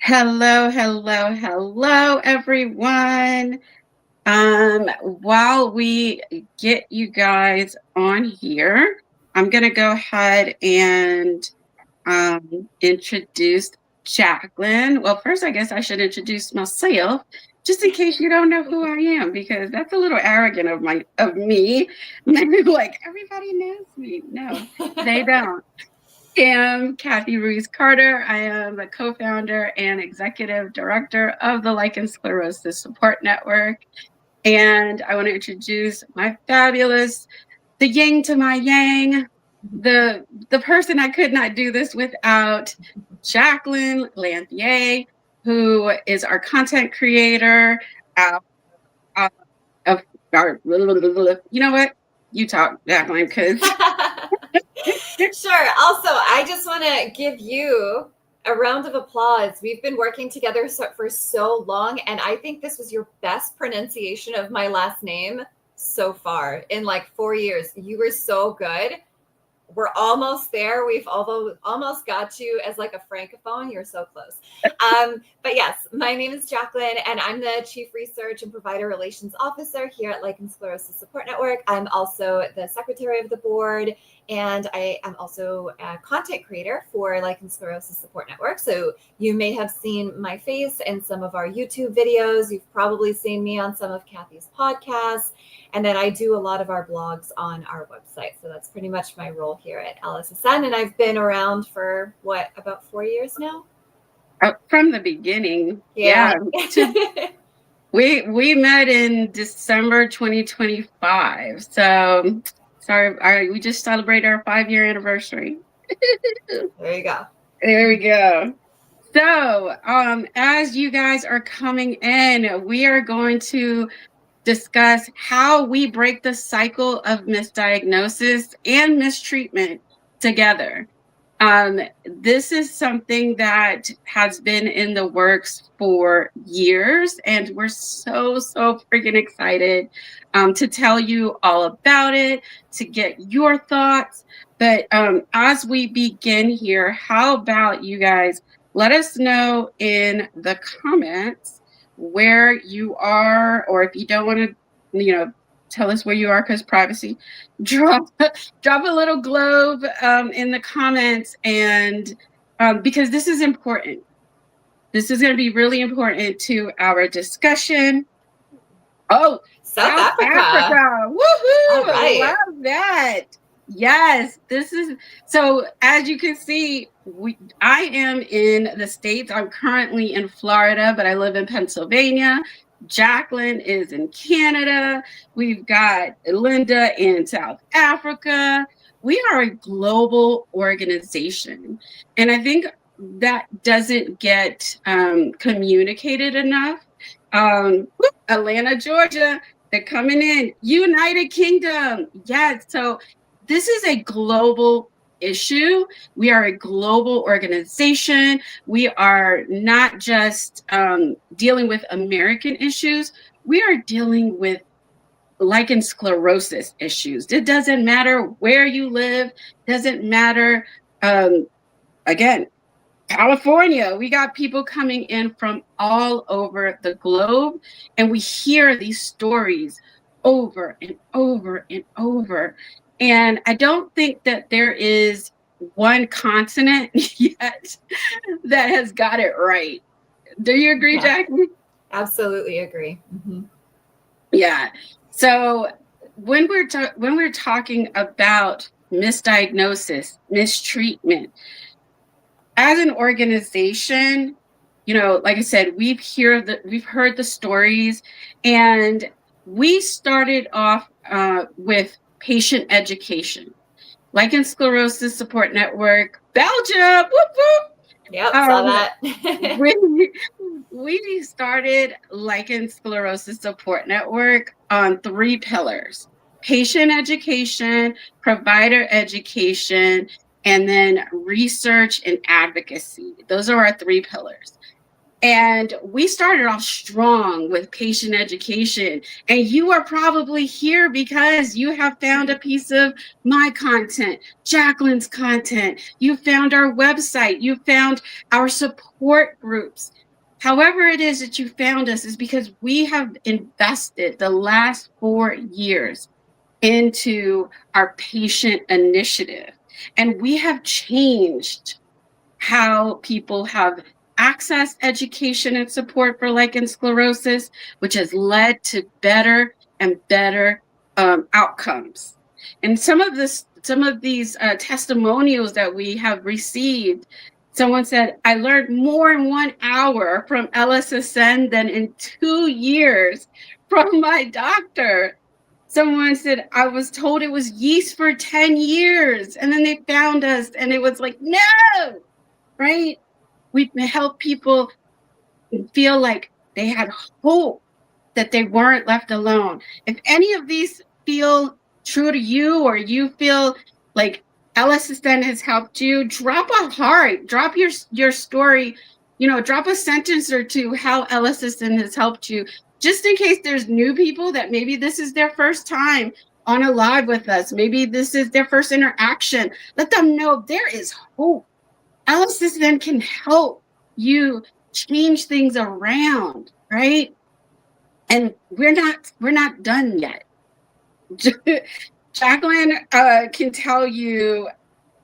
Hello, hello, hello, everyone. While we get you guys on here, I'm going to go ahead and introduce Jaclyn. Well, first, I guess I should introduce myself, just in case you don't know who I am, because that's a little arrogant of me. Like everybody knows me. No, they don't. I'm Kathy Ruiz Carter. I am the co-founder and executive director of the Lichen Sclerosis Support Network. And I want to introduce my fabulous, the yin to my yang, the person I could not do this without, Jaclyn Lanthier, who is our content creator. Of our, you know what? You talk, Jaclyn, because Sure. Also, I just want to give you a round of applause. We've been working together for so long, and I think this was your best pronunciation of my last name so far in like 4 years. You were so good. We're almost there. We've almost got you as like a francophone. You're so close. But yes, my name is Jaclyn, and I'm the Chief Research and Provider Relations Officer here at Lichen Sclerosis Support Network. I'm also the Secretary of the Board, and I am also a content creator for Lichen Sclerosis Support Network. So you may have seen my face in some of our YouTube videos. You've probably seen me on some of Kathy's podcasts. And then I do a lot of our blogs on our website. So that's pretty much my role here at LSSN. And I've been around for about 4 years now? From the beginning. Yeah. We met in December 2025. So sorry, we just celebrated our 5-year anniversary. There you go. There we go. So as you guys are coming in, we are going to discuss how we break the cycle of misdiagnosis and mistreatment together. This is something that has been in the works for years, and we're so freaking excited to tell you all about it, to get your thoughts. But as we begin here, how about you guys let us know in the comments where you are, or if you don't want to, tell us where you are because privacy, drop a little globe in the comments, and because this is important. This is going to be really important to our discussion. Oh, South Africa. Woohoo! All right. I love that. Yes, this is so. As you can see, I am in the States. I'm currently in Florida, but I live in Pennsylvania. Jaclyn is in Canada. We've got Linda in South Africa. We are a global organization, and I think that doesn't get communicated enough. Atlanta, Georgia, they're coming in. United Kingdom, yes. So this is a global issue. We are a global organization. We are not just dealing with American issues. We are dealing with lichen sclerosis issues. It doesn't matter where you live. Doesn't matter. Again, California, we got people coming in from all over the globe, and we hear these stories over and over and over. And I don't think that there is one continent yet that has got it right. Do you agree, Jaclyn? Absolutely agree. Mm-hmm. Yeah. So when we're talking about misdiagnosis, mistreatment, as an organization, like I said, we've heard the stories, and we started off with patient education. Lichen Sclerosis Support Network, Belgium, whoop, whoop. Yep, saw that. We started Lichen Sclerosis Support Network on 3 pillars: patient education, provider education, and then research and advocacy. Those are our 3 pillars. And we started off strong with patient education. And you are probably here because you have found a piece of my content, Jaclyn's content. You found our website. You found our support groups. However it is that you found us is because we have invested the last 4 years into our patient initiative. And we have changed how people have accessed education and support for lichen sclerosis, which has led to better and better outcomes. And some of these testimonials that we have received, someone said, I learned more in 1 hour from LSSN than in 2 years from my doctor. Someone said, I was told it was yeast for 10 years. And then they found us and it was like, no, right? We help people feel like they had hope, that they weren't left alone. If any of these feel true to you, or you feel like LSSN has helped you, drop a heart, drop your story, drop a sentence or two how LSSN has helped you, just in case there's new people that maybe this is their first time on a live with us. Maybe this is their first interaction. Let them know there is hope. LSSN can help you change things around, right? And we're not done yet. Jaclyn can tell you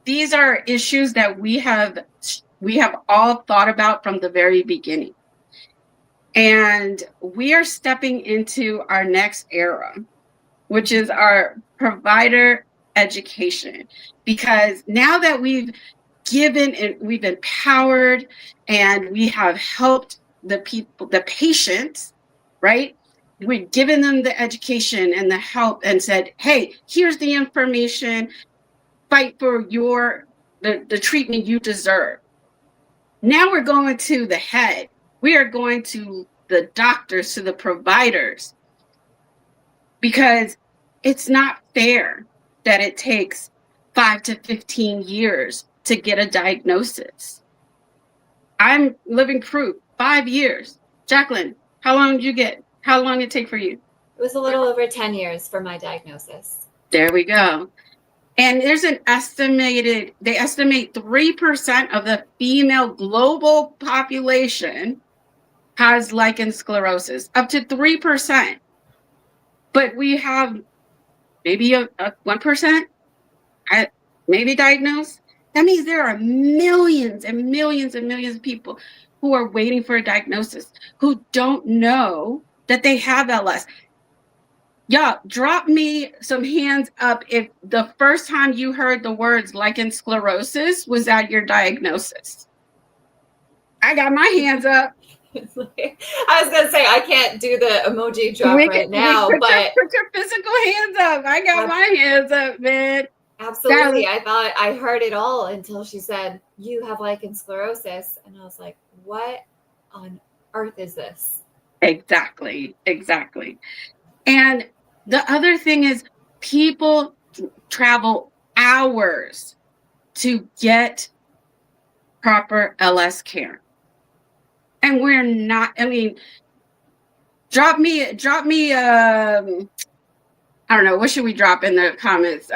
these are issues that we have all thought about from the very beginning. And we are stepping into our next era, which is our provider education. Because now that we've given and we've empowered and we have helped the people, the patients, right? We've given them the education and the help and said, hey, here's the information, fight for the treatment you deserve. Now we're going to the head. We are going to the doctors, to the providers, because it's not fair that it takes 5 to 15 years to get a diagnosis. I'm living proof, 5 years. Jaclyn, how long did it take for you? It was a little over 10 years for my diagnosis. There we go. And there's they estimate 3% of the female global population has lichen sclerosis, up to 3%. But we have maybe a 1% maybe diagnosed. That means there are millions and millions and millions of people who are waiting for a diagnosis, who don't know that they have LS. Y'all, drop me some hands up if the first time you heard the words lichen sclerosis was at your diagnosis. I got my hands up. I was gonna say I can't do the emoji drop right now, but put your physical hands up. I got my hands up, man. Absolutely. I thought I heard it all until she said, you have lichen sclerosis. And I was like, what on earth is this? Exactly. And the other thing is people travel hours to get proper LS care. And we're not, drop me, I don't know, what should we drop in the comments?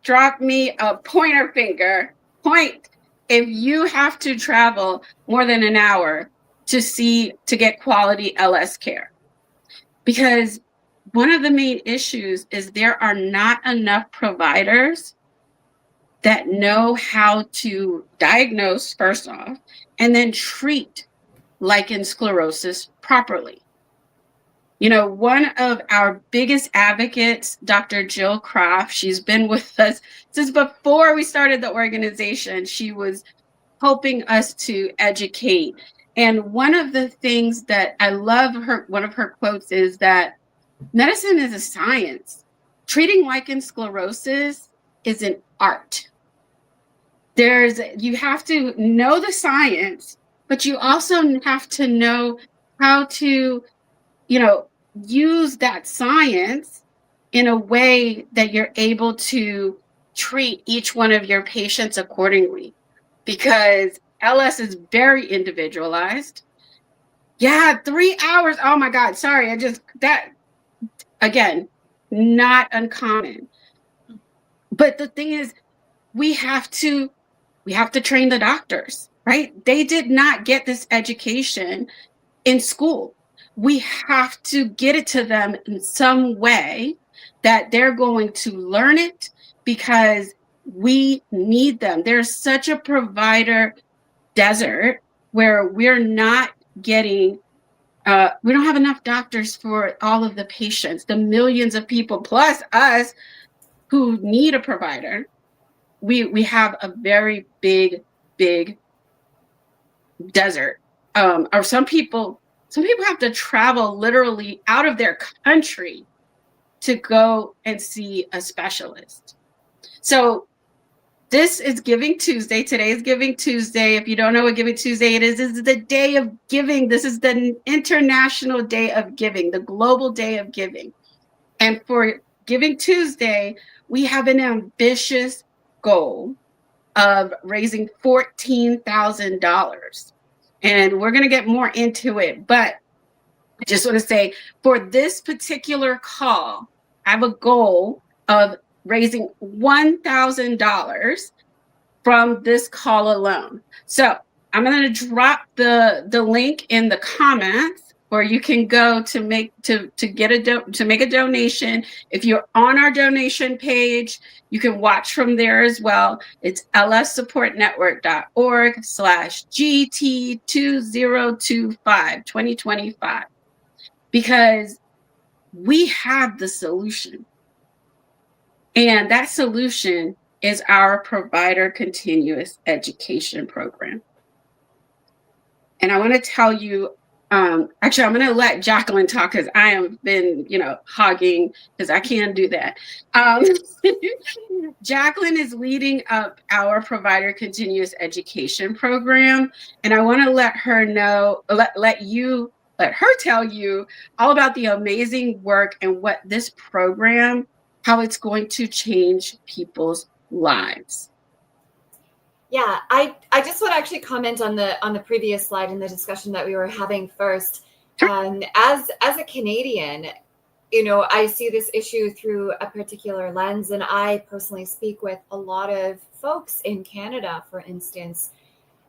Drop me a pointer finger. Point if you have to travel more than an hour to get quality LS care. Because one of the main issues is there are not enough providers that know how to diagnose, first off, and then treat lichen sclerosis properly. One of our biggest advocates, Dr. Jill Croft, she's been with us since before we started the organization. She was helping us to educate. And one of the things that I love one of her quotes is that medicine is a science. Treating lichen sclerosis is an art. You have to know the science, but you also have to know how to use that science in a way that you're able to treat each one of your patients accordingly, because LS is very individualized. Yeah, 3 hours. Oh my God. Sorry. That again, not uncommon. But the thing is, we have to train the doctors, right? They did not get this education in school. We have to get it to them in some way that they're going to learn it, because we need them. There's such a provider desert where we're not getting we don't have enough doctors for all of the patients, the millions of people plus us who need a provider. We have a very big desert. Or some people have to travel literally out of their country to go and see a specialist. So this is Giving Tuesday. Today is Giving Tuesday. If you don't know what Giving Tuesday it is, this is the day of giving. This is the International Day of Giving, the global day of giving. And for Giving Tuesday, we have an ambitious goal of raising $14,000. And we're going to get more into it. But I just want to say, for this particular call, I have a goal of raising $1,000 from this call alone. So I'm going to drop the link in the comments, where you can go to make a donation. If you're on our donation page, you can watch from there as well. It's lssupportnetwork.org/GT2025 because we have the solution. And that solution is our provider continuous education program. And I want to tell you, actually, I'm going to let Jaclyn talk because I have been, hogging because I can't do that. Jaclyn is leading up our provider continuous education program. And I want to let her tell you all about the amazing work and what this program, how it's going to change people's lives. Yeah, I just want to actually comment on the previous slide in the discussion that we were having first. As a Canadian, I see this issue through a particular lens, and I personally speak with a lot of folks in Canada, for instance,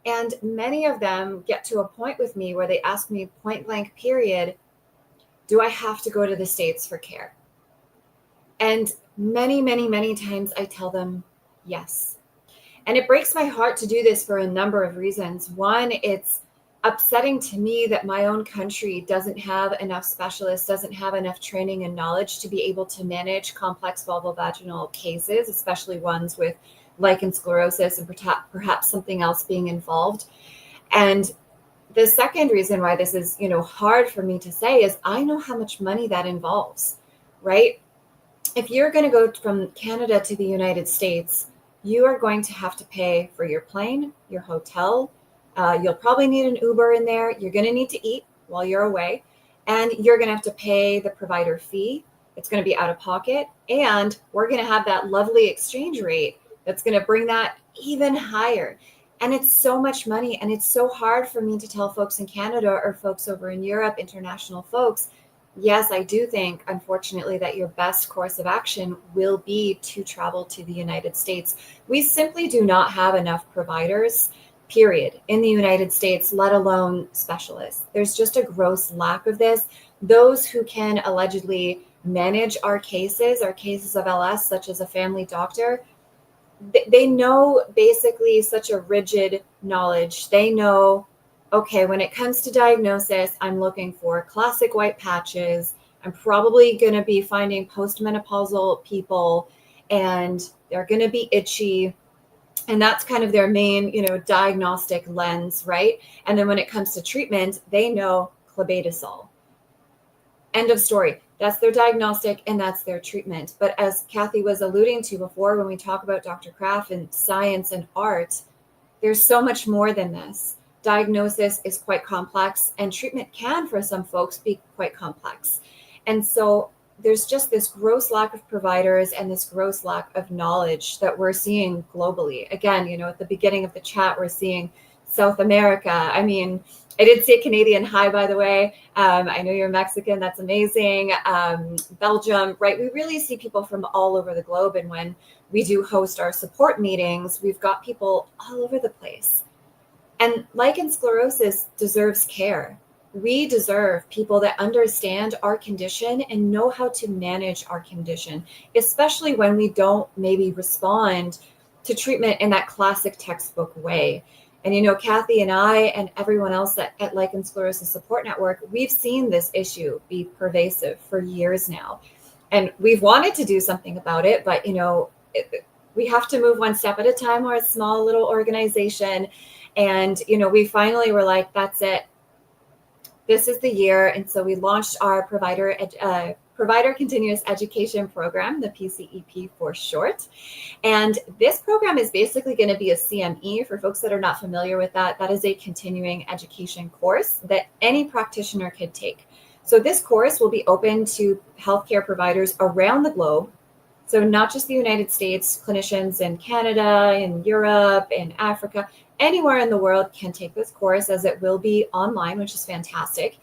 and many of them get to a point with me where they ask me point blank period, do I have to go to the States for care? And many, many, many times I tell them yes. And it breaks my heart to do this for a number of reasons. One, it's upsetting to me that my own country doesn't have enough specialists, doesn't have enough training and knowledge to be able to manage complex vulvovaginal cases, especially ones with lichen sclerosis and perhaps something else being involved. And the second reason why this is, hard for me to say is I know how much money that involves, right? If you're going to go from Canada to the United States, you are going to have to pay for your plane, your hotel. You'll probably need an Uber in there. You're going to need to eat while you're away. And you're going to have to pay the provider fee. It's going to be out of pocket. And we're going to have that lovely exchange rate that's going to bring that even higher. And it's so much money. And it's so hard for me to tell folks in Canada or folks over in Europe, international folks, yes, I do think, unfortunately, that your best course of action will be to travel to the United States. We simply do not have enough providers, period, in the United States, let alone specialists. There's just a gross lack of this. Those who can allegedly manage our cases of LS, such as a family doctor, they know basically such a rigid knowledge. They know, okay, when it comes to diagnosis, I'm looking for classic white patches. I'm probably going to be finding postmenopausal people, and they're going to be itchy. And that's kind of their main, diagnostic lens, right? And then when it comes to treatment, they know clobetasol. End of story. That's their diagnostic and that's their treatment. But as Kathy was alluding to before, when we talk about Dr. Kraft and science and art, there's so much more than this. Diagnosis is quite complex, and treatment can, for some folks, be quite complex. And so there's just this gross lack of providers and this gross lack of knowledge that we're seeing globally. Again, at the beginning of the chat, we're seeing South America. I mean, I did say Canadian hi, by the way. I know you're Mexican. That's amazing. Belgium, right? We really see people from all over the globe. And when we do host our support meetings, we've got people all over the place. And lichen sclerosis deserves care. We deserve people that understand our condition and know how to manage our condition, especially when we don't maybe respond to treatment in that classic textbook way. And, you know, Kathy and I and everyone else at Lichen Sclerosis Support Network, we've seen this issue be pervasive for years now. And we've wanted to do something about it, but, you know, we have to move one step at a time. We're a small little organization. And, you know, we finally were like, that's it. This is the year. And so we launched our provider continuous education program, the PCEP for short. And this program is basically going to be a CME. For folks that are not familiar with that, that is a continuing education course that any practitioner could take. So this course will be open to healthcare providers around the globe. So not just the United States, clinicians in Canada, in Europe, in Africa, anywhere in the world can take this course, as it will be online, which is fantastic.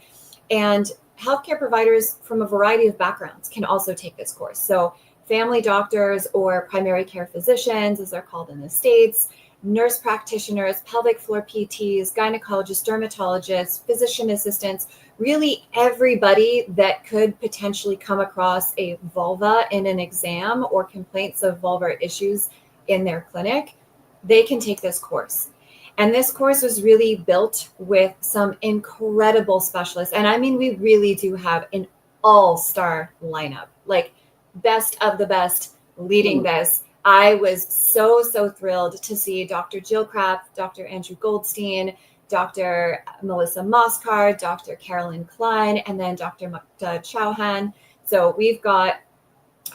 And healthcare providers from a variety of backgrounds can also take this course. So family doctors or primary care physicians, as they're called in the States, nurse practitioners, pelvic floor PTs, gynecologists, dermatologists, physician assistants, really everybody that could potentially come across a vulva in an exam or complaints of vulvar issues in their clinic, they can take this course. And this course was really built with some incredible specialists. And I mean, we really do have an all-star lineup, like best of the best leading this. I was so thrilled to see Dr. Jill Kraft, Dr. Andrew Goldstein, Dr. Melissa Moskar, Dr. Carolyn Klein, and then Dr. Mukta Chauhan. So we've got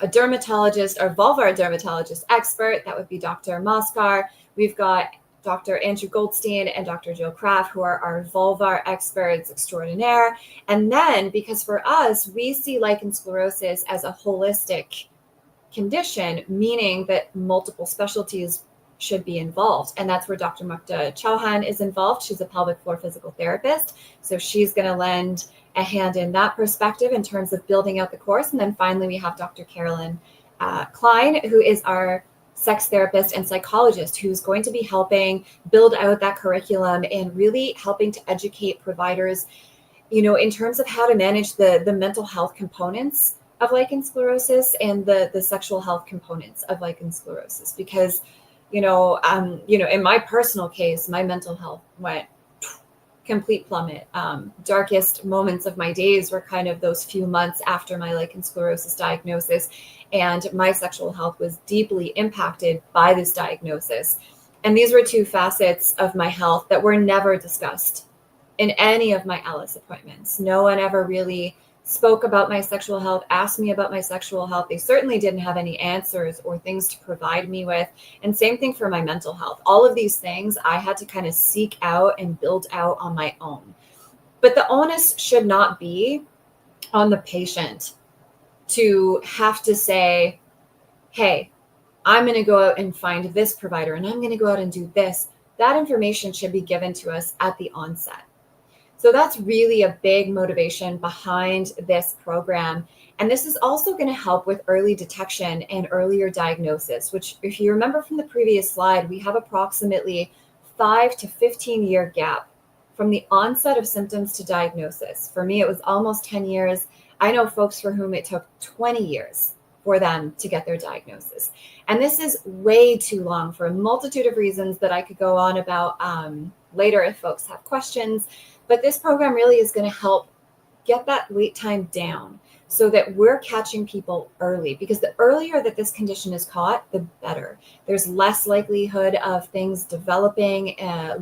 a dermatologist, our vulvar dermatologist expert, that would be Dr. Moskar. We've got Dr. Andrew Goldstein and Dr. Jill Kraft, who are our vulvar experts extraordinaire. And then, because for us, we see lichen sclerosis as a holistic condition, meaning that multiple specialties should be involved. And that's where Dr. Mukta Chauhan is involved. She's a pelvic floor physical therapist. So she's going to lend a hand in that perspective in terms of building out the course. And then finally, we have Dr. Carolyn Klein, who is our sex therapist and psychologist, who's going to be helping build out that curriculum and really helping to educate providers, you know, in terms of how to manage the mental health components of lichen sclerosis and the sexual health components of lichen sclerosis. Because, you know, in my personal case, my mental health went complete plummet. Darkest moments of my days were kind of those few months after my lichen sclerosis diagnosis. And my sexual health was deeply impacted by this diagnosis. And these were two facets of my health that were never discussed in any of my LS appointments. No one ever really spoke about my sexual health, asked me about my sexual health. They certainly didn't have any answers or things to provide me with. And same thing for my mental health. All of these things I had to kind of seek out and build out on my own. But the onus should not be on the patient to have to say, hey, I'm going to go out and find this provider and I'm going to go out and do this. That information should be given to us at the onset. So that's really a big motivation behind this program. And this is also going to help with early detection and earlier diagnosis, which, if you remember from the previous slide, we have approximately 5 to 15 year gap from the onset of symptoms to diagnosis. For me, it was almost 10 years. I know folks for whom it took 20 years for them to get their diagnosis. And this is way too long for a multitude of reasons that I could go on about later if folks have questions. But this program really is going to help get that wait time down so that we're catching people early, because the earlier that this condition is caught, the better. There's less likelihood of things developing,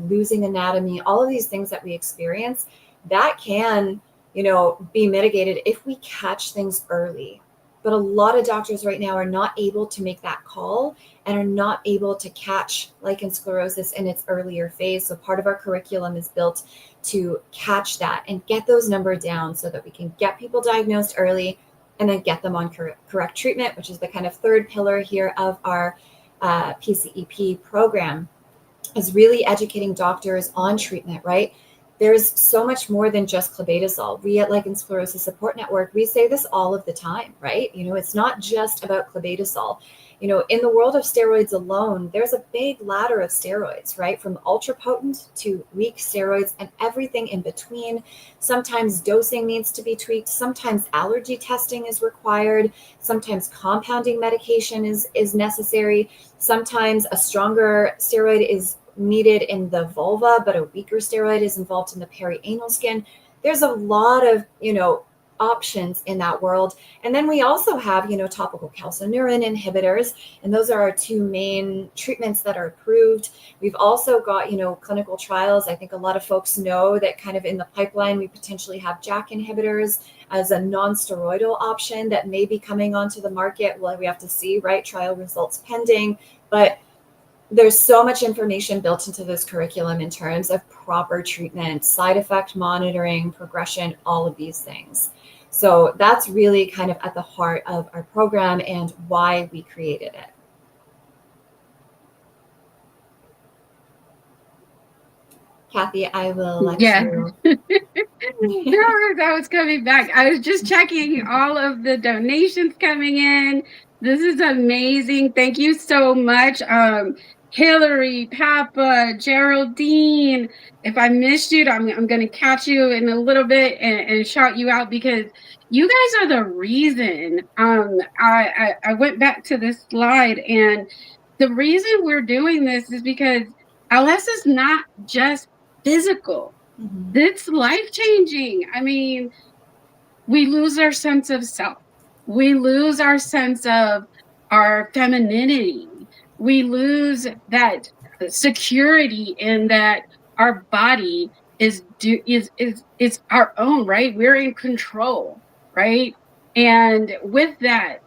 losing anatomy, all of these things that we experience that can, be mitigated if we catch things early. But a lot of doctors right now are not able to make that call and are not able to catch lichen sclerosis in its earlier phase. So part of our curriculum is built to catch that and get those numbers down so that we can get people diagnosed early and then get them on correct treatment, which is the kind of third pillar here of our PCEP program. is really educating doctors on treatment, right? There's so much more than just clobetasol. We at Lichen Sclerosis Support Network, we say this all of the time, right? It's not just about clobetasol. In the world of steroids alone, there's a big ladder of steroids, right? From ultra potent to weak steroids and everything in between. Sometimes dosing needs to be tweaked. Sometimes allergy testing is required. Sometimes compounding medication is necessary. Sometimes a stronger steroid is needed in the vulva, but a weaker steroid is involved in the perianal skin. There's a lot of, options in that world. And then we also have, topical calcineurin inhibitors, and those are our two main treatments that are approved. We've also got, clinical trials. I think a lot of folks know that kind of in the pipeline, we potentially have JAK inhibitors as a non-steroidal option that may be coming onto the market. Well, we have to see, right? Trial results pending, but there's so much information built into this curriculum in terms of proper treatment, side effect monitoring, progression, all of these things. So that's really kind of at the heart of our program and why we created it. Kathy, I will let you. That was coming back. I was just checking all of the donations coming in. This is amazing. Thank you so much. Hillary, Papa, Geraldine. If I missed you, I'm going to catch you in a little bit and shout you out, because you guys are the reason. I went back to this slide, and the reason we're doing this is because LS is not just physical. Mm-hmm. It's life-changing. I mean, we lose our sense of self. We lose our sense of our femininity. We lose that security in that our body is our own, right? We're in control, right? And with that,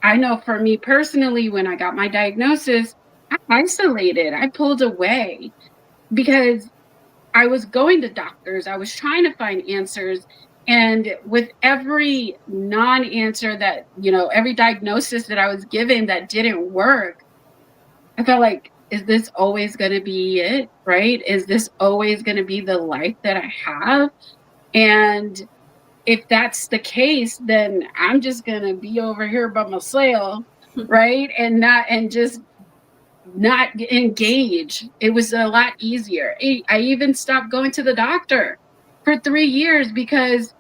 I know for me personally, when I got my diagnosis, I isolated. I pulled away because I was going to doctors. I was trying to find answers. And with every non-answer that, every diagnosis that I was given that didn't work, I felt like, is this always going to be it, right? Is this always going to be the life that I have? And if that's the case, then I'm just going to be over here by myself, right? And just not engage. It was a lot easier. I even stopped going to the doctor for 3 years because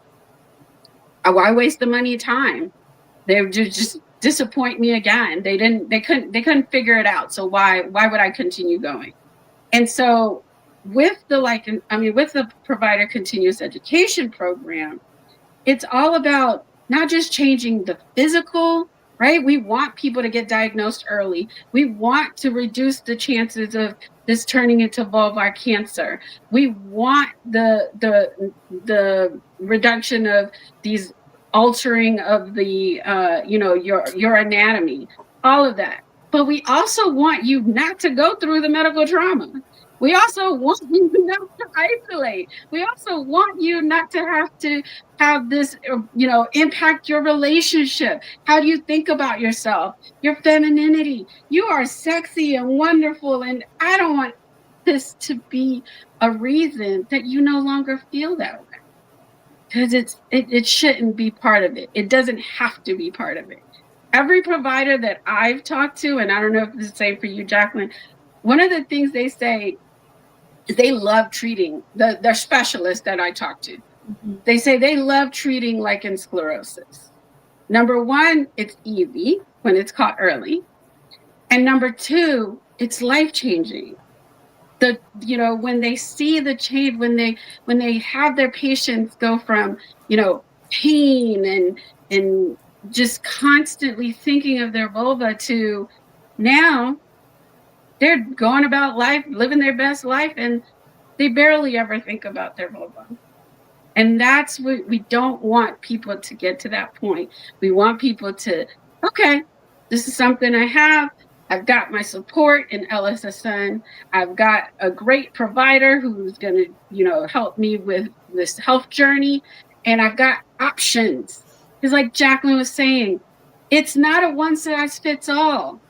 why waste the money and time? They would just disappoint me again. They couldn't figure it out. So why would I continue going? And so with the provider continuous education program, it's all about not just changing the physical, right? We want people to get diagnosed early. We want to reduce the chances of this turning into vulvar cancer. We want the reduction of these altering of the your anatomy, all of that. But we also want you not to go through the medical trauma. We also want you not to isolate. We also want you not to have this, impact your relationship. How do you think about yourself? Your femininity. You are sexy and wonderful, and I don't want this to be a reason that you no longer feel that way. Because it shouldn't be part of it. It doesn't have to be part of it. Every provider that I've talked to, and I don't know if it's the same for you, Jaclyn, one of the things they say is they love treating their specialists that I talk to. Mm-hmm. They say they love treating lichen sclerosis. Number one, it's easy when it's caught early. And number two, it's life-changing. When they see the change, when they have their patients go from, pain and just constantly thinking of their vulva to now they're going about life, living their best life, and they barely ever think about their vulva. And that's what we don't want people to get to that point. We want people to, okay, this is something I have. I've got my support in LSSN. I've got a great provider who's going to, help me with this health journey. And I've got options. Because like Jaclyn was saying, it's not a one size fits all.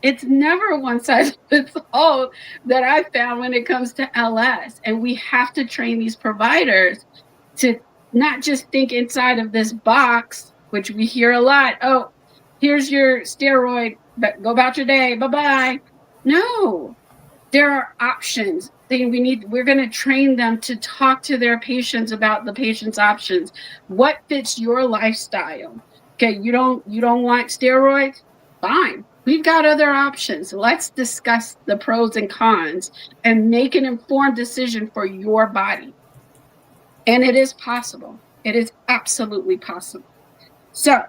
It's never one size fits all that I found when it comes to LS. And we have to train these providers to not just think inside of this box, which we hear a lot. Oh, here's your steroid, but go about your day. Bye-bye. No, there are options. We're going to train them to talk to their patients about the patient's options. What fits your lifestyle? Okay, you don't want steroids? Fine. We've got other options. Let's discuss the pros and cons and make an informed decision for your body. And it is possible. It is absolutely possible. So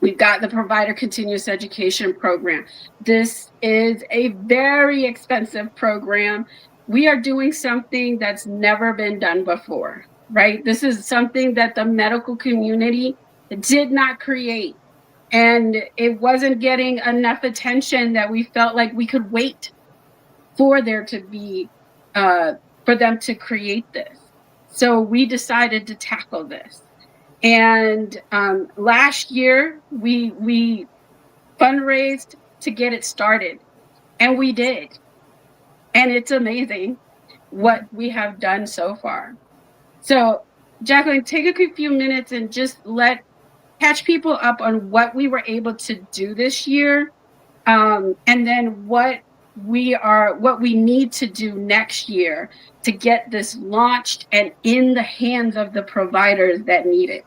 we've got the Provider Continuous Education Program. This is a very expensive program. We are doing something that's never been done before, right? This is something that the medical community did not create. And it wasn't getting enough attention that we felt like we could wait for there to be, for them to create this. So we decided to tackle this. And last year, we fundraised to get it started, and we did. And it's amazing what we have done so far. So, Jaclyn, take a few minutes and just catch people up on what we were able to do this year, and then what we need to do next year to get this launched and in the hands of the providers that need it.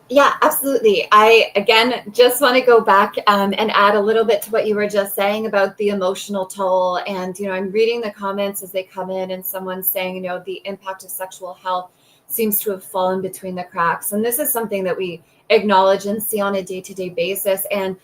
Yeah, absolutely. I, again, just want to go back and add a little bit to what you were just saying about the emotional toll. And, I'm reading the comments as they come in, and someone's saying, the impact of sexual health seems to have fallen between the cracks. And this is something that we acknowledge and see on a day-to-day basis. And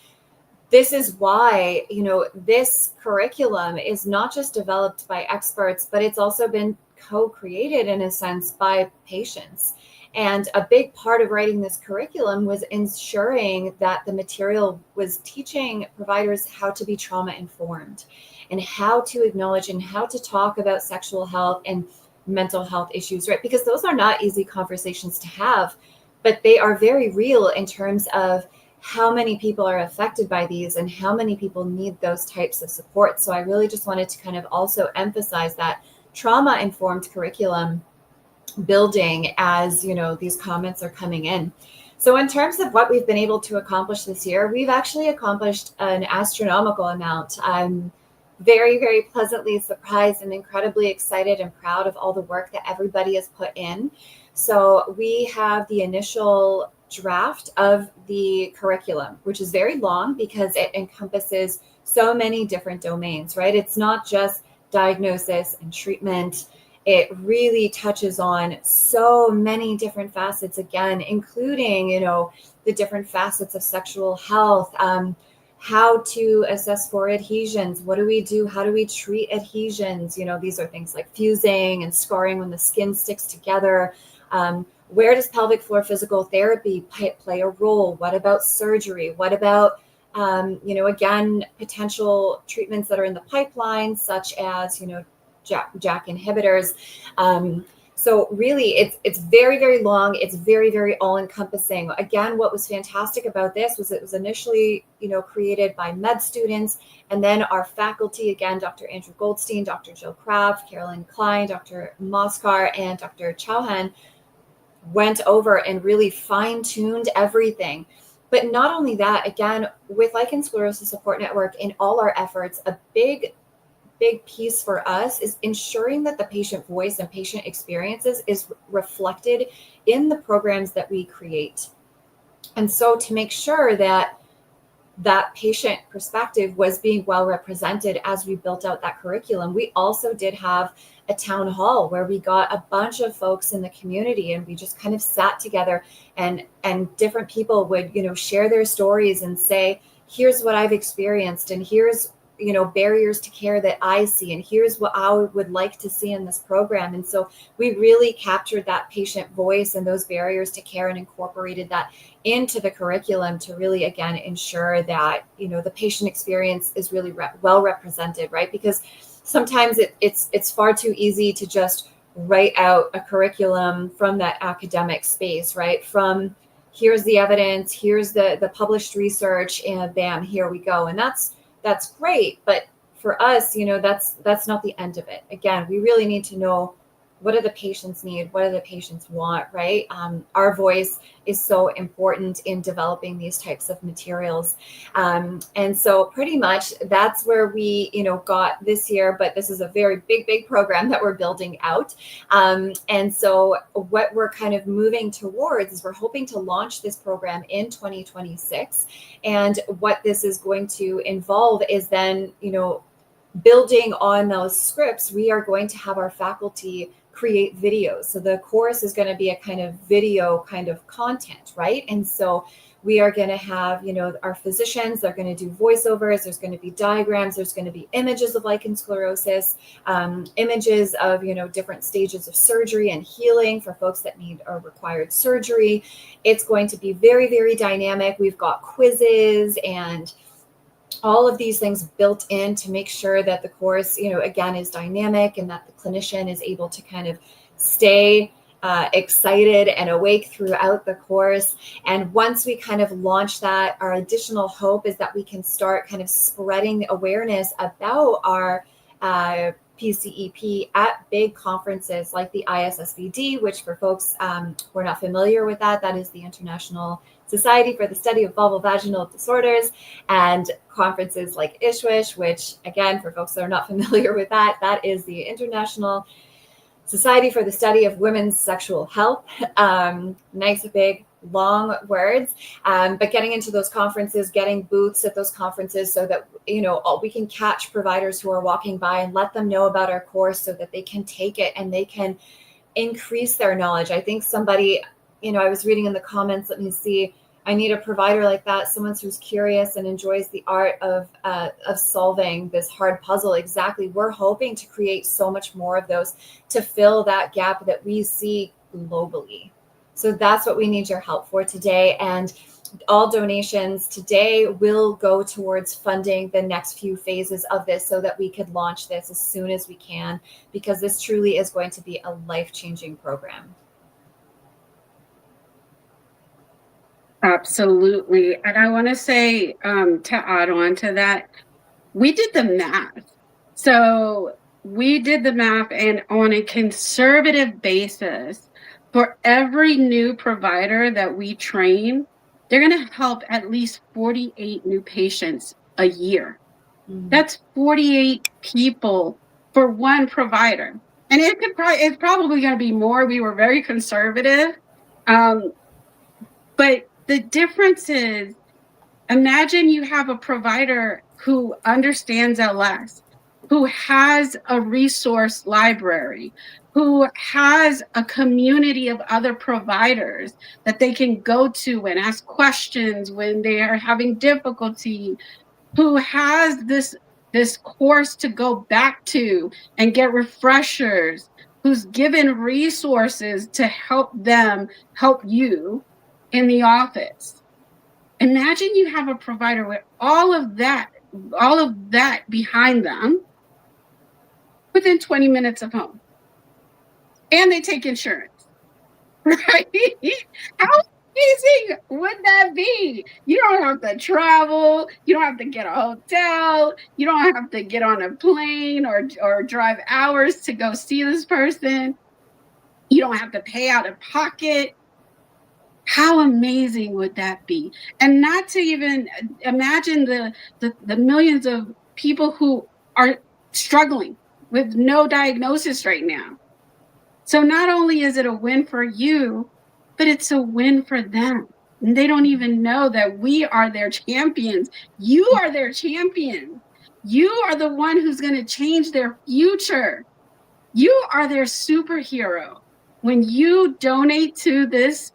this is why, this curriculum is not just developed by experts, but it's also been co-created in a sense by patients. And a big part of writing this curriculum was ensuring that the material was teaching providers how to be trauma informed and how to acknowledge and how to talk about sexual health and mental health issues, right? Because those are not easy conversations to have, but they are very real in terms of how many people are affected by these and how many people need those types of support. So I really just wanted to kind of also emphasize that trauma informed curriculum building as these comments are coming in. So in terms of what we've been able to accomplish this year, we've actually accomplished an astronomical amount. I'm very, very pleasantly surprised and incredibly excited and proud of all the work that everybody has put in. So we have the initial draft of the curriculum, which is very long because it encompasses so many different domains, right? It's not just diagnosis and treatment. It really touches on so many different facets, again, including, the different facets of sexual health, how to assess for adhesions. What do we do? How do we treat adhesions? These are things like fusing and scarring when the skin sticks together. Where does pelvic floor physical therapy play a role? What about surgery? What about, again, potential treatments that are in the pipeline, such as, JAK inhibitors. So really, it's very, very long. It's very, very all-encompassing. Again, what was fantastic about this was it was initially, created by med students, and then our faculty, again, Dr. Andrew Goldstein, Dr. Jill Kraft, Carolyn Klein, Dr. Moskar, and Dr. Chauhan went over and really fine-tuned everything. But not only that, again, with Lichen Sclerosis Support Network, in all our efforts, a big piece for us is ensuring that the patient voice and patient experiences is reflected in the programs that we create. And so to make sure that that patient perspective was being well represented as we built out that curriculum, we also did have a town hall where we got a bunch of folks in the community, and we just kind of sat together, and different people would, share their stories and say, here's what I've experienced, and here's barriers to care that I see, and here's what I would like to see in this program. And so we really captured that patient voice and those barriers to care and incorporated that into the curriculum to really, again, ensure that, the patient experience is really well represented, right? Because sometimes it's far too easy to just write out a curriculum from that academic space, right? From here's the evidence, here's the published research, and bam, here we go. And that's that's great. But for us, that's not the end of it. Again, we really need to know, what do the patients need? What do the patients want, right? Our voice is so important in developing these types of materials. And so pretty much that's where we, got this year, but this is a very big, big program that we're building out. And so what we're kind of moving towards is we're hoping to launch this program in 2026. And what this is going to involve is then, building on those scripts, we are going to have our faculty create videos. So the course is going to be a kind of video kind of content, right? And so we are going to have, our physicians, they're going to do voiceovers, there's going to be diagrams, there's going to be images of lichen sclerosis, images of, different stages of surgery and healing for folks that need or required surgery. It's going to be very, very dynamic. We've got quizzes and all of these things built in to make sure that the course, again, is dynamic and that the clinician is able to kind of stay excited and awake throughout the course. And once we kind of launch that, our additional hope is that we can start kind of spreading awareness about our PCEP at big conferences like the ISSVD, which for folks who are not familiar with that is the International Society for the Study of Vulvovaginal Disorders, and conferences like ISWISH, which again, for folks that are not familiar with that is the International Society for the Study of Women's Sexual Health. Nice, big, long words, but getting into those conferences, getting booths at those conferences so that, we can catch providers who are walking by and let them know about our course so that they can take it and they can increase their knowledge. I think somebody, I was reading in the comments, let me see, I need a provider like that, someone who's curious and enjoys the art of solving this hard puzzle. Exactly. We're hoping to create so much more of those to fill that gap that we see globally. So that's what we need your help for today. And all donations today will go towards funding the next few phases of this so that we could launch this as soon as we can, because this truly is going to be a life-changing program. Absolutely. And I want to say, to add on to that, we did the math. So we did the math, and on a conservative basis, for every new provider that we train, they're going to help at least 48 new patients a year. Mm-hmm. That's 48 people for one provider. And it's probably going to be more. We were very conservative. But the difference is, imagine you have a provider who understands LS, who has a resource library, who has a community of other providers that they can go to and ask questions when they are having difficulty, who has this course to go back to and get refreshers, who's given resources to help them help you in the office. Imagine you have a provider with all of that behind them within 20 minutes of home. And they take insurance, right? How amazing would that be? You don't have to travel. You don't have to get a hotel. You don't have to get on a plane or drive hours to go see this person. You don't have to pay out of pocket. How amazing would that be? And not to even imagine the millions of people who are struggling with no diagnosis right now. So not only is it a win for you, but it's a win for them. And they don't even know that we are their champions. You are their champion. You are the one who's going to change their future. You are their superhero. When you donate to this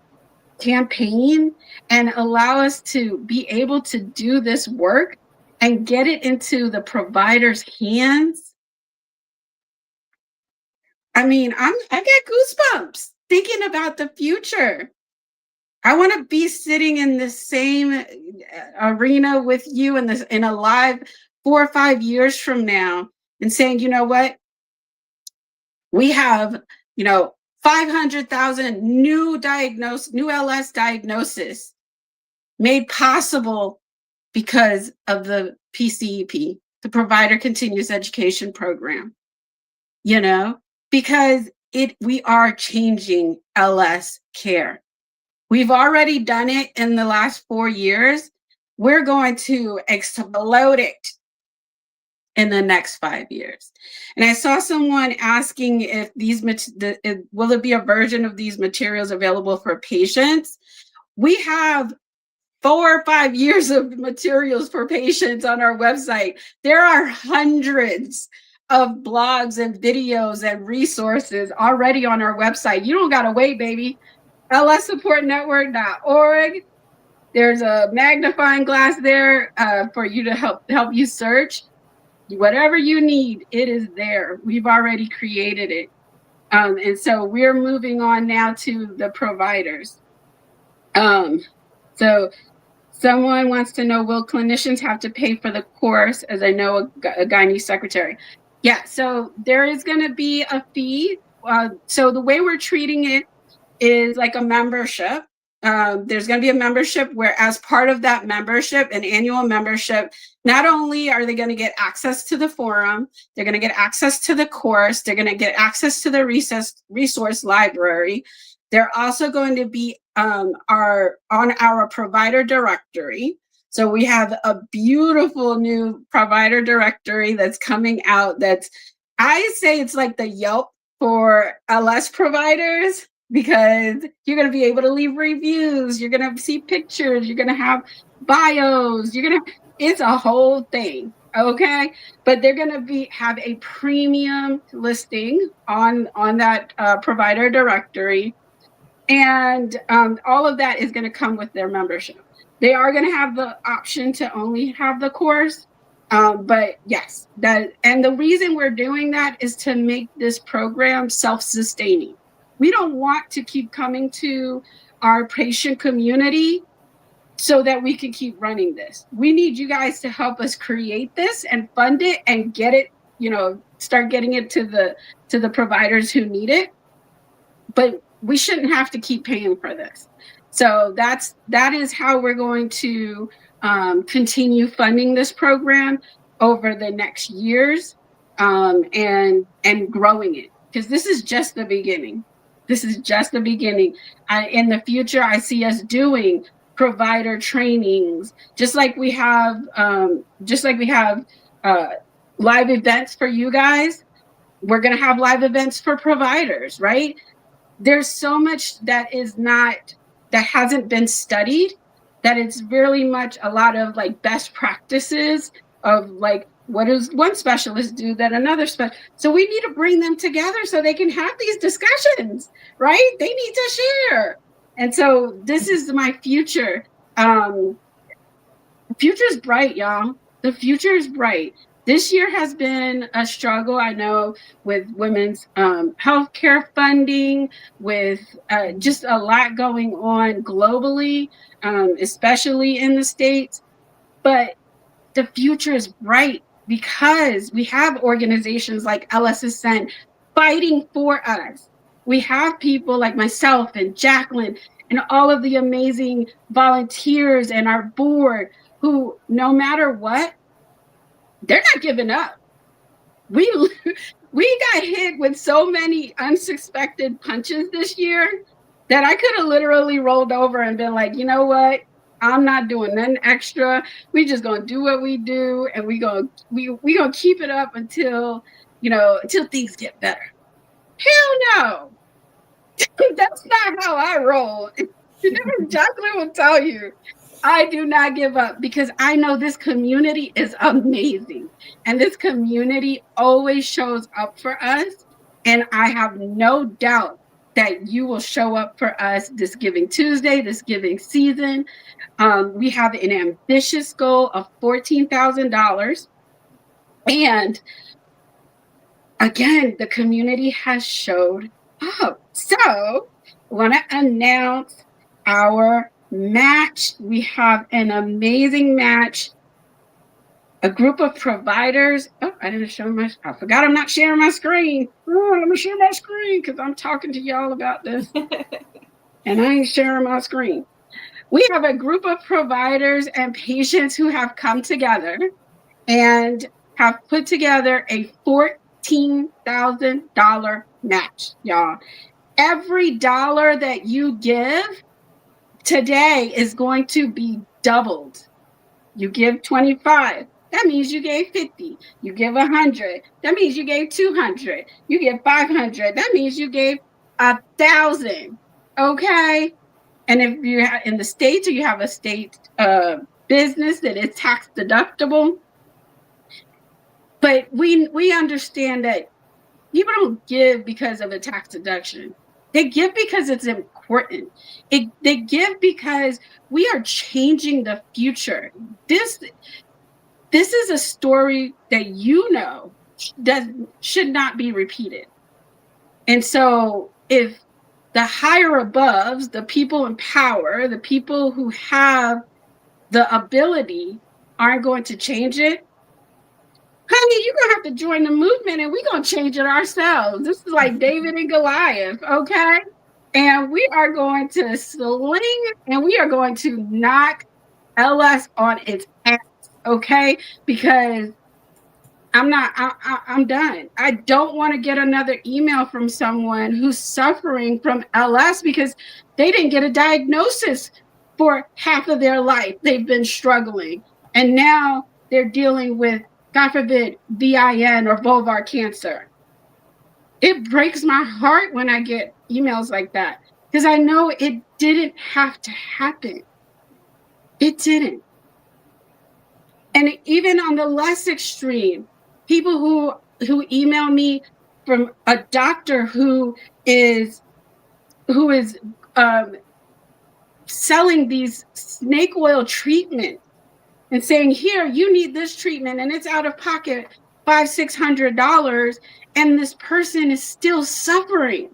campaign and allow us to be able to do this work and get it into the provider's hands, I mean, I get goosebumps thinking about the future. I want to be sitting in the same arena with you in a live 4 or 5 years from now and saying, you know what? We have, 500,000 new LS diagnosis made possible because of the PCEP, the Provider Continuous Education Program, because we are changing LS care. We've already done it in the last 4 years. We're going to explode it in the next 5 years. And I saw someone asking if will there be a version of these materials available for patients? We have 4 or 5 years of materials for patients on our website. There are hundreds of blogs and videos and resources already on our website. You don't got to wait, baby. lssupportnetwork.org. There's a magnifying glass there for you to help you search. Whatever you need, it is there. We've already created it. And so we're moving on now to the providers. So someone wants to know, will clinicians have to pay for the course as I know a gynae secretary? Yeah, so there is going to be a fee. So the way we're treating it is like a membership. There's going to be a membership where, as part of that membership, an annual membership, not only are they going to get access to the forum, they're going to get access to the course, they're going to get access to the resource library. They're also going to be on our provider directory. So we have a beautiful new provider directory that's coming out. I say it's like the Yelp for LS providers, because you're going to be able to leave reviews, you're going to see pictures, you're going to have bios, it's a whole thing, okay? But they're going to have a premium listing on that provider directory, and all of that is going to come with their membership. They are going to have the option to only have the course, but yes, and the reason we're doing that is to make this program self-sustaining. We don't want to keep coming to our patient community so that we can keep running this. We need you guys to help us create this and fund it and get it, start getting it to the providers who need it. But we shouldn't have to keep paying for this. So that is how we're going to continue funding this program over the next years, and growing it, because this is just the beginning. This is just the beginning. In the future, I see us doing provider trainings, just like we have live events for you guys. We're going to have live events for providers, right? There's so much that hasn't been studied, that it's really much a lot of like best practices of like, what does one specialist do that another so we need to bring them together so they can have these discussions, right? They need to share. And so this is my future. The future's bright, y'all. The future is bright. This year has been a struggle, I know, with women's healthcare funding, with just a lot going on globally, especially in the States. But the future is bright because we have organizations like LSSN fighting for us. We have people like myself and Jaclyn and all of the amazing volunteers and our board who, no matter what, they're not giving up. We got hit with so many unsuspected punches this year that I could have literally rolled over and been like, you know what? I'm not doing nothing extra. We just gonna do what we do, and we gonna keep it up until things get better. Hell no, that's not how I roll. Jaclyn will tell you, I do not give up, because I know this community is amazing, and this community always shows up for us, and I have no doubt that you will show up for us this Giving Tuesday, this giving season. We have an ambitious goal of $14,000. And again, the community has showed up. So I want to announce our match. We have an amazing match. A group of providers. Oh, I forgot I'm not sharing my screen. Oh, I'm gonna share my screen because I'm talking to y'all about this. And I ain't sharing my screen. We have a group of providers and patients who have come together and have put together a $14,000 match, y'all. Every dollar that you give today is going to be doubled. You give 25, that means you gave 50. You give 100, that means you gave 200. You give 500, that means you gave 1,000. Okay. And if you're in the States or you have a state business that is tax deductible, but we understand that people don't give because of a tax deduction. They give because it's important. They give because we are changing the future. This is a story that should not be repeated. And so if the higher aboves, the people in power, the people who have the ability aren't going to change it, honey, you're gonna have to join the movement and we're gonna change it ourselves. This is like David and Goliath, okay? And we are going to sling and we are going to knock LS on its ass, okay? Because I'm done. I don't want to get another email from someone who's suffering from LS because they didn't get a diagnosis for half of their life. They've been struggling. And now they're dealing with, God forbid, VIN or vulvar cancer. It breaks my heart when I get emails like that because I know it didn't have to happen. It didn't. And even on the less extreme, people who email me from a doctor who is selling these snake oil treatments and saying, here, you need this treatment, and it's out of pocket $500-600, and this person is still suffering.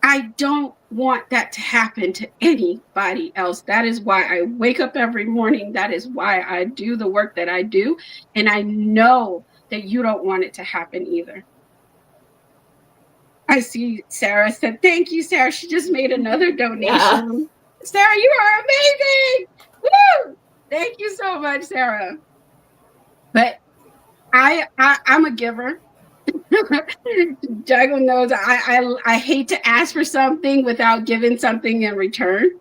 I don't want that to happen to anybody else. That is why I wake up every morning. That is why I do the work that I do. And I know that you don't want it to happen either. I see Sarah said, thank you, Sarah. She just made another donation. Yeah. Sarah, you are amazing. Woo! Thank you so much, Sarah. But I'm a giver. Jaclyn knows I hate to ask for something without giving something in return.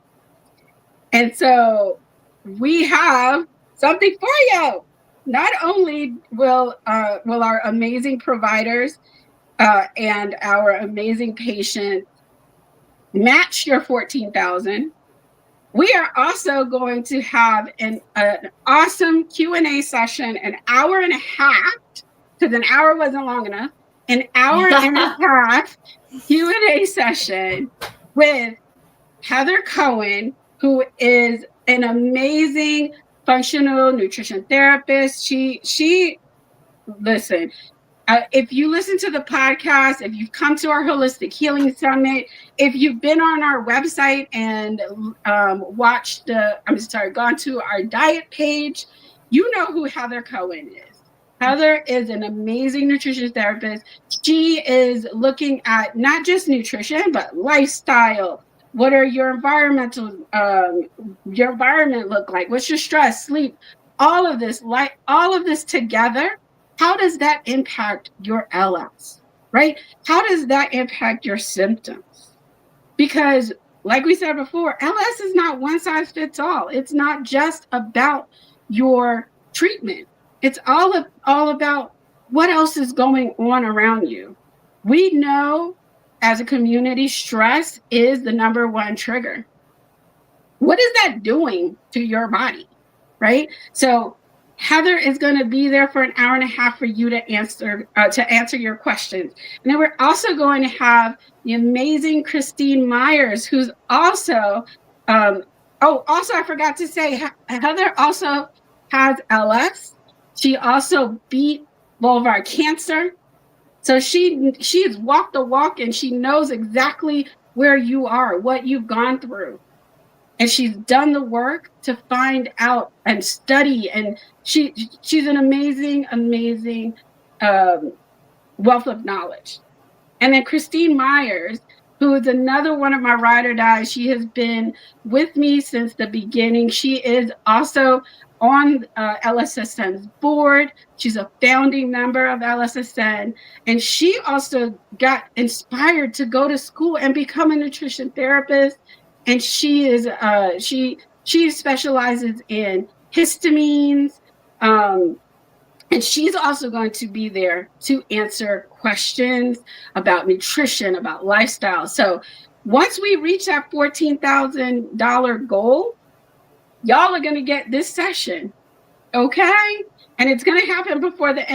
And so we have something for you. Not only will our amazing providers and our amazing patients match your $14,000, we are also going to have an awesome Q&A session, an hour and a half, because an hour wasn't long enough, an hour and a half Q&A session with Heather Cohen, who is an amazing functional nutrition therapist. She listen, if you listen to the podcast, if you've come to our Holistic Healing Summit, if you've been on our website and gone to our diet page, you know who Heather Cohen is. Heather is an amazing nutrition therapist. She is looking at not just nutrition, but lifestyle. What are your environment look like? What's your stress, sleep? All of this together. How does that impact your LS, right? How does that impact your symptoms? Because like we said before, LS is not one size fits all. It's not just about your treatment. It's all about what else is going on around you. We know as a community, stress is the number one trigger. What is that doing to your body, right? So Heather is going to be there for an hour and a half for you to answer your questions. And then we're also going to have the amazing Christine Myers, who's also, also I forgot to say, Heather also has LS. She also beat vulvar cancer. So she has walked the walk and she knows exactly where you are, what you've gone through. And she's done the work to find out and study. And she's an amazing, amazing wealth of knowledge. And then Christine Myers who is another one of my ride or dies. She has been with me since the beginning. She is also on LSSN's board. She's a founding member of LSSN, and she also got inspired to go to school and become a nutrition therapist. And she is she specializes in histamines. And she's also going to be there to answer questions about nutrition, about lifestyle. So once we reach that $14,000 goal, y'all are going to get this session. Okay. And it's going to happen before the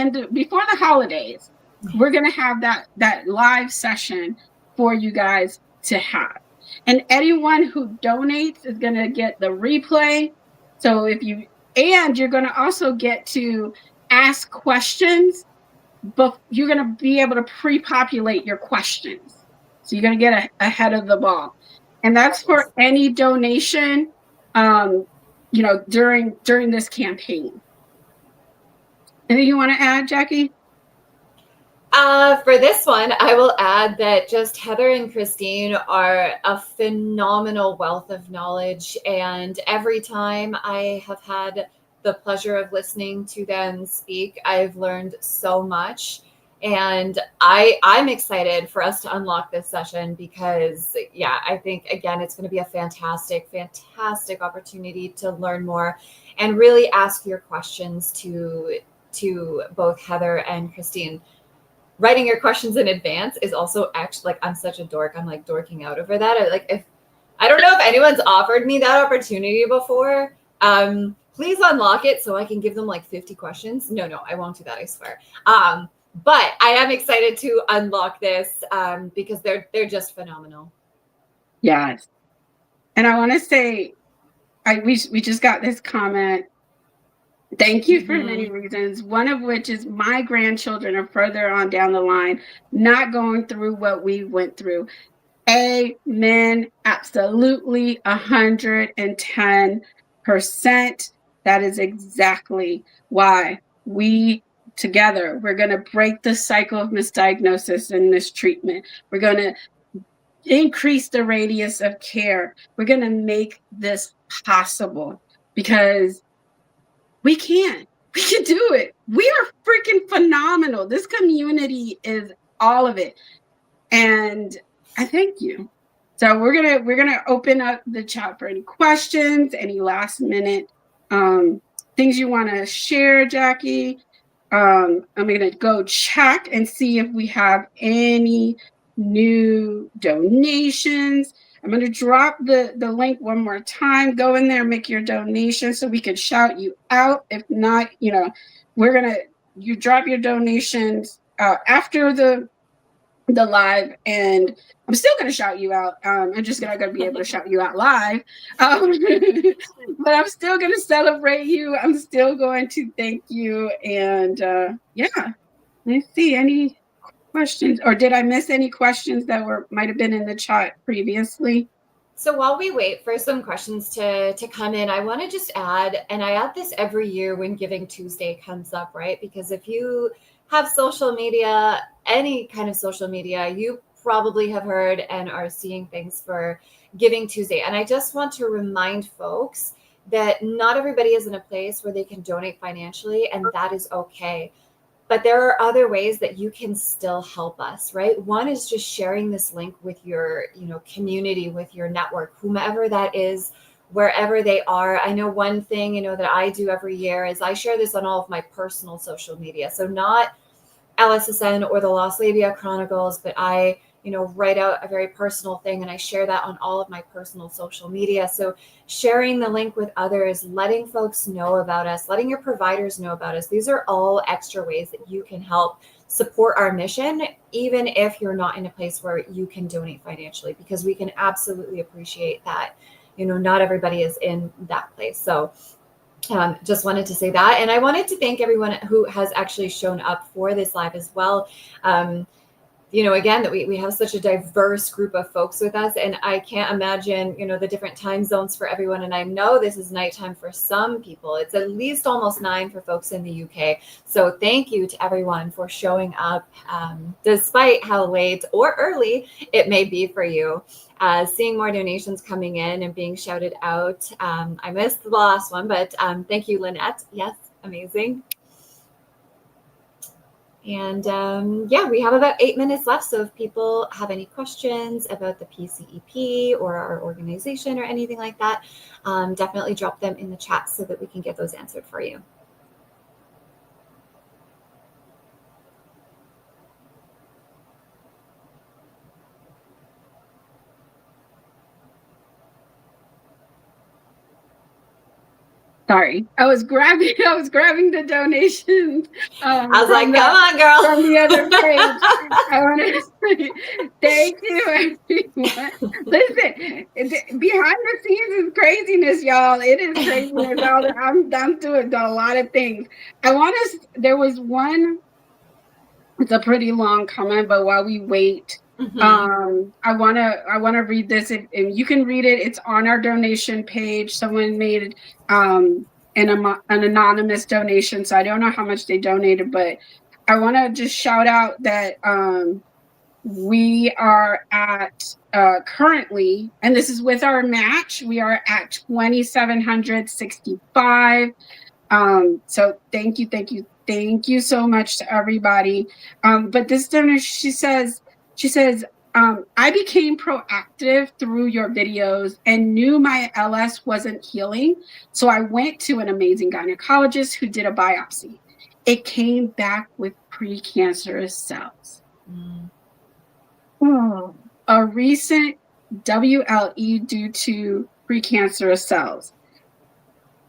holidays. We're going to have that live session for you guys to have. And anyone who donates is going to get the replay. So you're going to also get to ask questions, but you're going to be able to pre-populate your questions. So you're going to get ahead of the ball. And that's for any donation, during this campaign. Anything you want to add, Jackie? For this one, I will add that just Heather and Christine are a phenomenal wealth of knowledge. And every time I have had the pleasure of listening to them speak, I've learned so much. And I'm excited for us to unlock this session because, I think, again, it's going to be a fantastic, fantastic opportunity to learn more and really ask your questions to both Heather and Christine. Writing your questions in advance is also actually, I'm such a dork. I'm dorking out over that. I don't know if anyone's offered me that opportunity before. Please unlock it so I can give them 50 questions. No, I won't do that, I swear. But I am excited to unlock this because they're just phenomenal. Yes. And I want to say, we just got this comment. Thank you for many reasons, one of which is my grandchildren are further on down the line, not going through what we went through. Amen. Absolutely. 110%. That is exactly why we're going to break the cycle of misdiagnosis and mistreatment. We're going to increase the radius of care. We're going to make this possible because we can do it. We are freaking phenomenal. This community is all of it. And I thank you. So we're gonna open up the chat for any questions, any last minute things you want to share, Jackie. I'm gonna go check and see if we have any new donations. I'm going to drop the link one more time. Go in there, make your donation so we can shout you out. If not, you drop your donations after the live, and I'm still going to shout you out. I'm just not going to be able to shout you out live, but I'm still going to celebrate you. I'm still going to thank you. And let's see, any questions, or did I miss any questions that might have been in the chat previously? So while we wait for some questions to come in, I want to just add, and I add this every year when Giving Tuesday comes up, right? Because if you have social media, any kind of social media, you probably have heard and are seeing things for Giving Tuesday. And I just want to remind folks that not everybody is in a place where they can donate financially, and that is okay. But there are other ways that you can still help us, right? One is just sharing this link with your, community, with your network, whomever that is, wherever they are. I know one thing, that I do every year is I share this on all of my personal social media. So not LSSN or the Lost Labia Chronicles, but I, write out a very personal thing and I share that on all of my personal social media. So sharing the link with others, letting folks know about us, letting your providers know about us. These are all extra ways that you can help support our mission, even if you're not in a place where you can donate financially, because we can absolutely appreciate that, not everybody is in that place. So just wanted to say that. And I wanted to thank everyone who has actually shown up for this live as well. again, that we have such a diverse group of folks with us, and I can't imagine, the different time zones for everyone. And I know this is nighttime for some people. It's at least almost 9 for folks in the UK. So thank you to everyone for showing up, despite how late or early it may be for you. Seeing more donations coming in and being shouted out. I missed the last one, but thank you, Lynette. Yes, amazing. And we have about 8 minutes left. So if people have any questions about the PCEP or our organization or anything like that, definitely drop them in the chat so that we can get those answered for you. Sorry, I was grabbing the donations. I was like, come on, girl. From the other page. I want to say thank you, everyone. Listen, behind the scenes is craziness, y'all. It is craziness. I'm doing a lot of things. There was one, it's a pretty long comment, but while we wait, I want to read this, and you can read it. It's on our donation page. Someone made an anonymous donation, so I don't know how much they donated, but I want to just shout out that we are at currently, and this is with our match, we are at 2,765. So thank you so much to everybody. But this donor, she says, I became proactive through your videos and knew my LS wasn't healing. So I went to an amazing gynecologist who did a biopsy. It came back with precancerous cells. A recent WLE due to precancerous cells.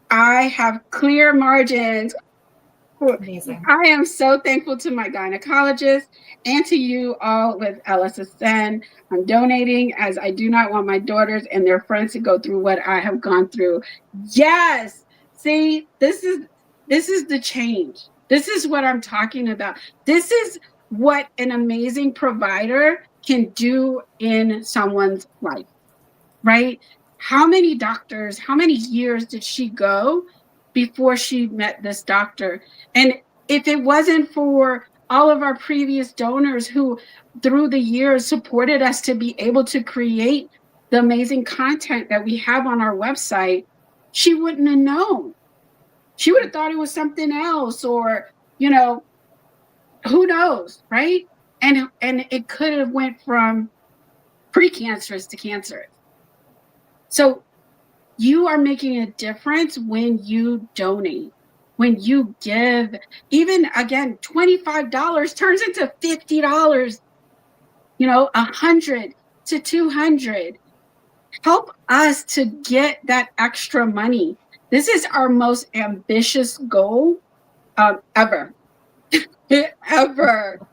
I have clear margins. Amazing. I am so thankful to my gynecologist and to you all with LSSN. I'm donating as I do not want my daughters and their friends to go through what I have gone through. Yes. See, this is the change. This is what I'm talking about. This is what an amazing provider can do in someone's life, right? How many doctors, how many years did she go before she met this doctor? And if it wasn't for all of our previous donors who through the years supported us to be able to create the amazing content that we have on our website, she wouldn't have known. She would have thought it was something else, or, who knows, right? And it could have went from precancerous to cancerous. So you are making a difference when you donate, when you give. Even again, $25 turns into $50, $100 to $200. Help us to get that extra money. This is our most ambitious goal ever. Ever.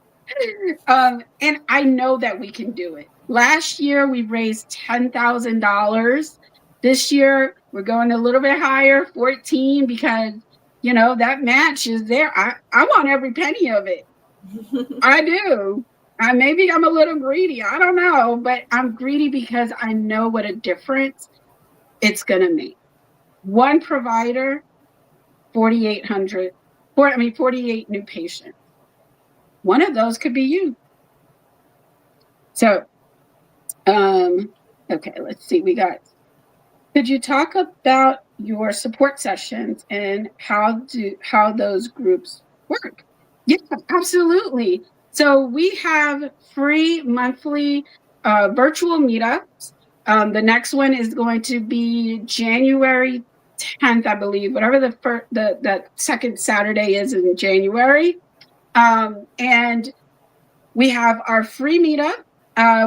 And I know that we can do it. Last year, we raised $10,000. This year, we're going a little bit higher, 14, because, that match is there. I want every penny of it. I do. Maybe I'm a little greedy. I don't know, but I'm greedy because I know what a difference it's going to make. One provider, 48 new patients. One of those could be you. So, okay, let's see. Could you talk about your support sessions and how those groups work? Yeah, absolutely. So we have free monthly virtual meetups. The next one is going to be January 10th, I believe, whatever the second Saturday is in January. And we have our free meetup,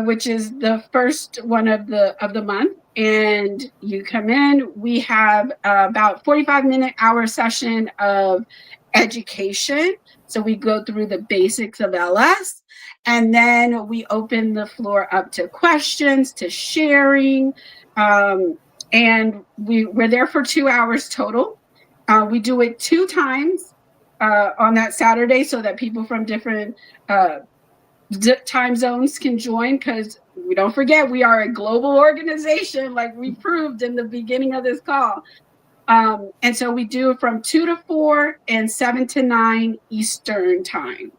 which is the first one of the month, and you come in. We have about 45-minute hour session of education. So we go through the basics of LS, and then we open the floor up to questions, to sharing, and we're there for 2 hours total. We do it 2 times on that Saturday so that people from different time zones can join, because we don't forget we are a global organization, like we proved in the beginning of this call. And so we do from 2 to 4 and 7 to 9 Eastern time.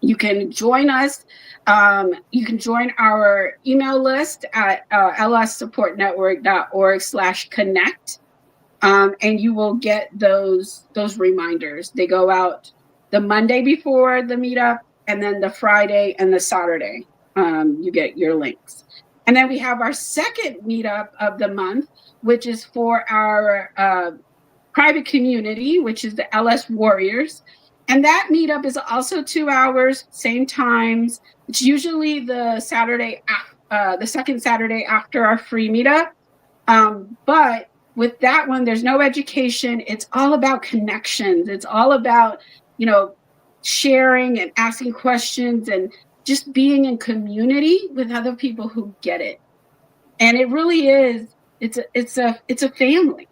You can join us. You can join our email list at lssupportnetwork.org/connect. And you will get those reminders. They go out the Monday before the meetup, and then the Friday and the Saturday. You get your links. And then we have our second meetup of the month, which is for our private community, which is the LS Warriors. And that meetup is also 2 hours, same times. It's usually the second Saturday after our free meetup. But with that one, there's no education. It's all about connections. It's all about, sharing and asking questions and just being in community with other people who get it. And it really is, it's a family.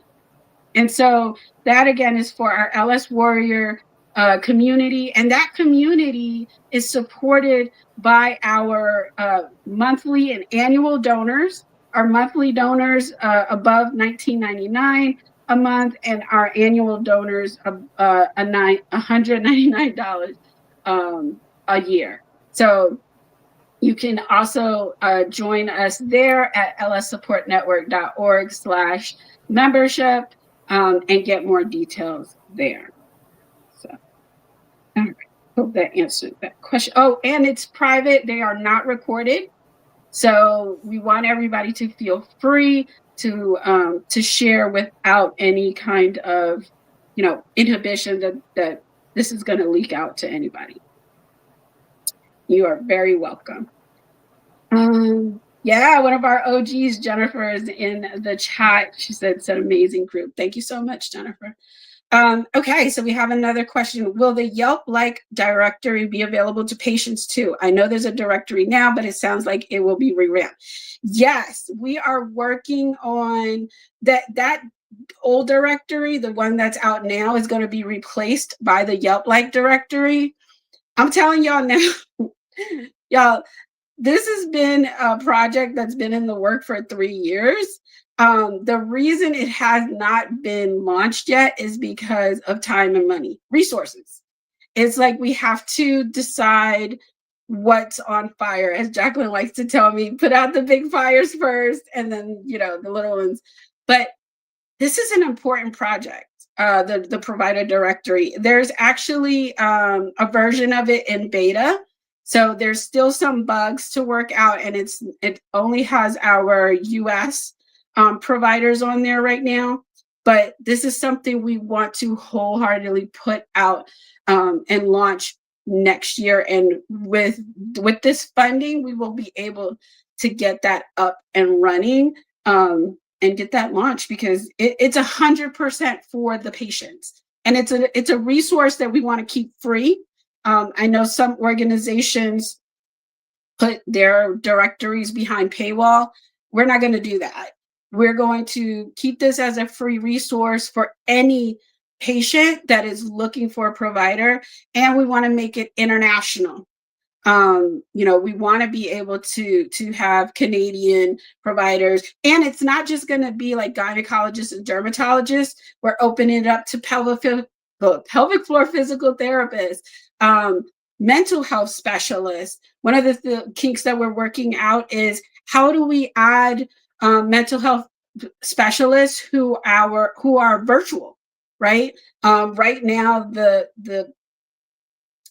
And so that, again, is for our LS Warrior community. And that community is supported by our monthly and annual donors. Our monthly donors above $19.99 a month, and our annual donors $199 a year. So you can also join us there at lssupportnetwork.org/membership and get more details there. So, all right. Hope that answered that question. Oh, and it's private. They are not recorded. So we want everybody to feel free to share without any kind of, inhibition that this is going to leak out to anybody. You are very welcome. Yeah, one of our OGs, Jennifer, is in the chat. She said it's an amazing group. Thank you so much, Jennifer. Okay, so we have another question. Will the Yelp-like directory be available to patients too? I know there's a directory now, but it sounds like it will be revamped. Yes, we are working on that old directory. The one that's out now is going to be replaced by the Yelp-like directory. I'm telling y'all now, y'all, this has been a project that's been in the work for 3 years. The reason it has not been launched yet is because of time and money, resources. It's like we have to decide what's on fire, as Jaclyn likes to tell me, put out the big fires first and then, the little ones. But this is an important project, the provider directory. There's actually a version of it in beta. So there's still some bugs to work out, and it only has our US providers on there right now. But this is something we want to wholeheartedly put out and launch next year. And with this funding, we will be able to get that up and running and get that launched, because it's 100% for the patients. And it's a resource that we want to keep free. I know some organizations put their directories behind paywall. We're not going to do that. We're going to keep this as a free resource for any patient that is looking for a provider, and we want to make it international. We want to be able to have Canadian providers, and it's not just going to be like gynecologists and dermatologists. We're opening it up to pelvic floor physical therapists, mental health specialists. One of the kinks that we're working out is how do we add mental health specialists who are virtual, right? Right now, the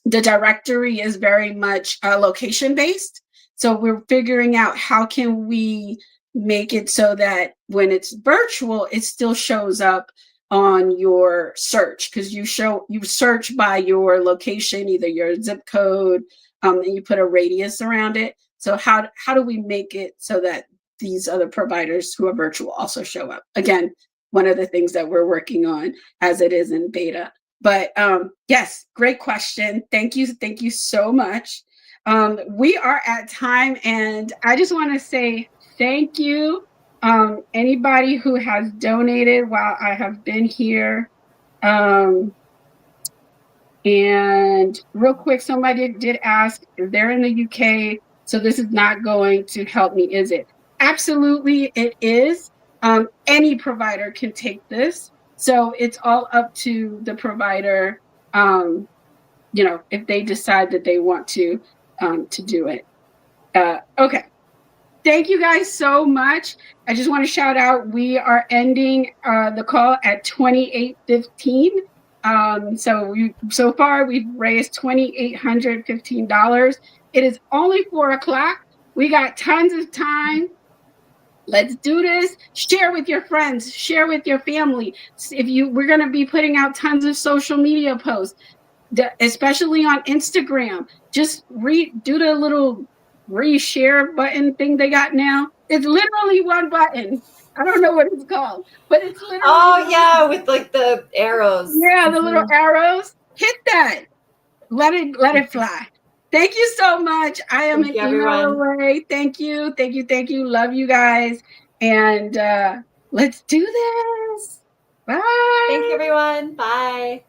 directory is very much location based. So we're figuring out how can we make it so that when it's virtual, it still shows up on your search, because you search by your location, either your zip code, and you put a radius around it. So how do we make it so that these other providers who are virtual also show up? Again, one of the things that we're working on as it is in beta. But yes, great question. Thank you so much. We are at time, and I just want to say thank you. Anybody who has donated while I have been here. And real quick, somebody did ask if they're in the UK, so this is not going to help me, is it? Absolutely, it is. Any provider can take this. So it's all up to the provider, if they decide that they want to do it. Okay. Thank you guys so much. I just want to shout out, we are ending the call at 28:15. So far we've raised $2,815. It is only 4:00. We got tons of time. Let's do this. Share with your friends, share with your family. We're going to be putting out tons of social media posts, especially on Instagram. Just do the little reshare button thing they got now. It's literally one button. I don't know what it's called, but it's literally. Oh yeah, with like the arrows. Yeah, the little arrows. Hit that. Let it fly. Thank you so much. I am an email away. Thank you. Love you guys. And let's do this. Bye. Thank you, everyone. Bye.